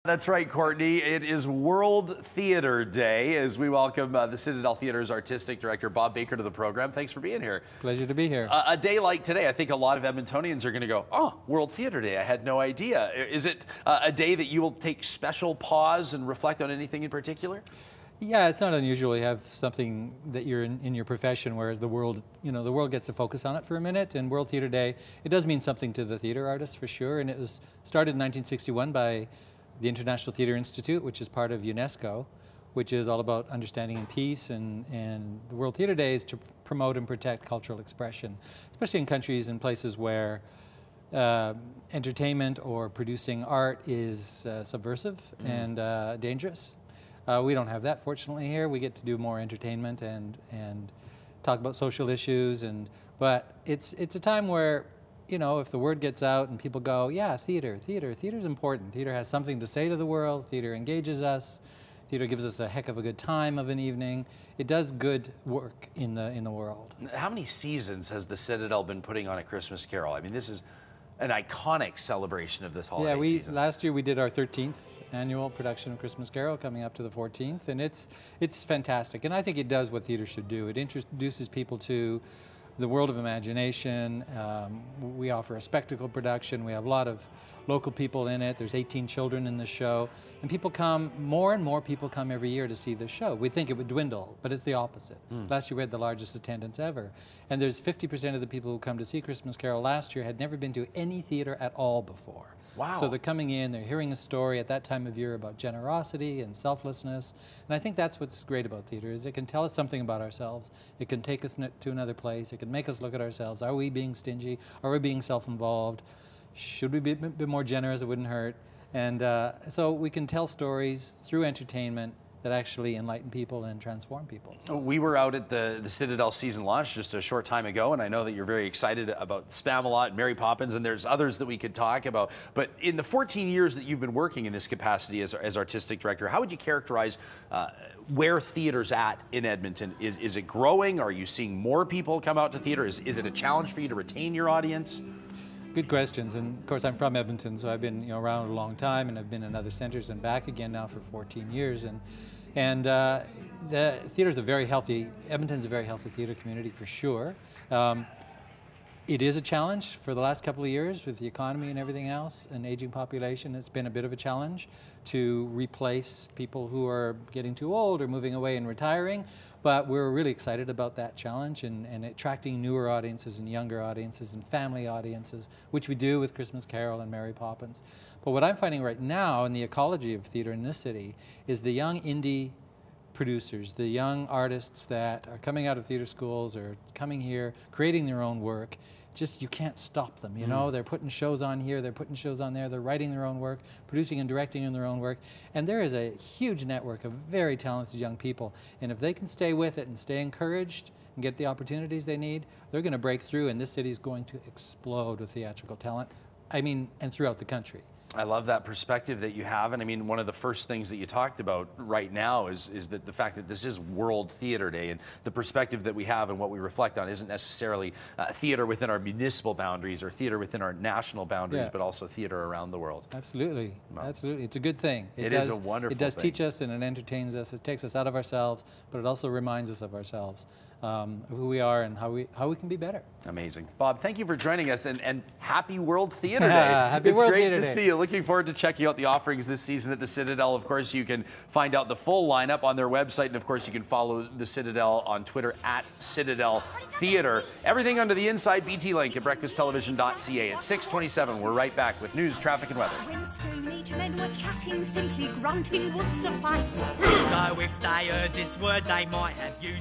That's right, Courtney. It is World Theatre Day as we welcome the Citadel Theatre's Artistic Director, Bob Baker, to the program. Thanks for being here. Pleasure to be here. A day like today, I think a lot of Edmontonians are going to go, oh, World Theatre Day, I had no idea. Is it a day that you will take special pause and reflect on anything in particular? Yeah, it's not unusual to have something that you're in your profession where the world, the world gets to focus on it for a minute. And World Theatre Day, it does mean something to the theater artists for sure. And it was started in 1961 by the International Theatre Institute, which is part of UNESCO, which is all about understanding and peace, and the World Theatre Day is to promote and protect cultural expression, especially in countries and places where entertainment or producing art is subversive and dangerous. We don't have that, fortunately, here. We get to do more entertainment and talk about social issues, but it's a time where, if the word gets out and people go, yeah, theater's important. Theater has something to say to the world. Theater engages us. Theater gives us a heck of a good time of an evening. It does good work in the world. How many seasons has the Citadel been putting on A Christmas Carol? I mean, this is an iconic celebration of this holiday season. Last year we did our 13th annual production of Christmas Carol, coming up to the 14th, and it's fantastic. And I think it does what theater should do. It introduces people to the world of imagination. We offer a spectacle production. We have a lot of local people in it. There's 18 children in the show. And people come, more and more people come every year to see the show. We'd think it would dwindle, but it's the opposite. Last year we had the largest attendance ever. And there's 50% of the people who come to see Christmas Carol last year had never been to any theater at all before. Wow. So they're coming in, they're hearing a story at that time of year about generosity and selflessness. And I think that's what's great about theater, is it can tell us something about ourselves. It can take us to another place. It can make us look at ourselves. Are we being stingy? Are we being self-involved? Should we be a bit more generous? It wouldn't hurt. And so we can tell stories through entertainment that actually enlighten people and transform people. So. We were out at the Citadel season launch just a short time ago, and I know that you're very excited about Spamalot and Mary Poppins, and there's others that we could talk about. But in the 14 years that you've been working in this capacity as artistic director, how would you characterize where theater's at in Edmonton? Is it growing? Are you seeing more people come out to theater? Is it a challenge for you to retain your audience? Good questions, and of course I'm from Edmonton, so I've been around a long time, and I've been in other centers and back again now for 14 years, and the theater's a very healthy, Edmonton's a very healthy theater community for sure. It is a challenge for the last couple of years with the economy and everything else, an aging population. It's been a bit of a challenge to replace people who are getting too old or moving away and retiring, but we're really excited about that challenge and attracting newer audiences and younger audiences and family audiences, which we do with Christmas Carol and Mary Poppins. But what I'm finding right now in the ecology of theater in this city is the young indie producers, the young artists that are coming out of theater schools or coming here, creating their own work. Just, you can't stop them, They're putting shows on here, they're putting shows on there, they're writing their own work, producing and directing in their own work. And there is a huge network of very talented young people. And if they can stay with it and stay encouraged and get the opportunities they need, they're going to break through, and this city is going to explode with theatrical talent. I mean, and throughout the country. I love that perspective that you have, and I mean, one of the first things that you talked about right now is that the fact that this is World Theatre Day, and the perspective that we have and what we reflect on isn't necessarily theater within our municipal boundaries or theater within our national boundaries, but also theater around the world. Absolutely, absolutely. It's a good thing. It is a wonderful thing. It does teach us and it entertains us. It takes us out of ourselves, but it also reminds us of ourselves, of who we are and how we can be better. Amazing. Bob, thank you for joining us, and happy World Theatre Day. Happy World Theatre Day. It's great to see you. Looking forward to checking out the offerings this season at the Citadel. Of course, you can find out the full lineup on their website, and of course, you can follow the Citadel on Twitter at Citadel Theatre. Everything under the Inside BT link at breakfasttelevision.ca. At 6:27, we're right back with news, traffic, and weather. When Stone Age men were chatting, simply grunting would suffice. Though if they heard this word, they might have used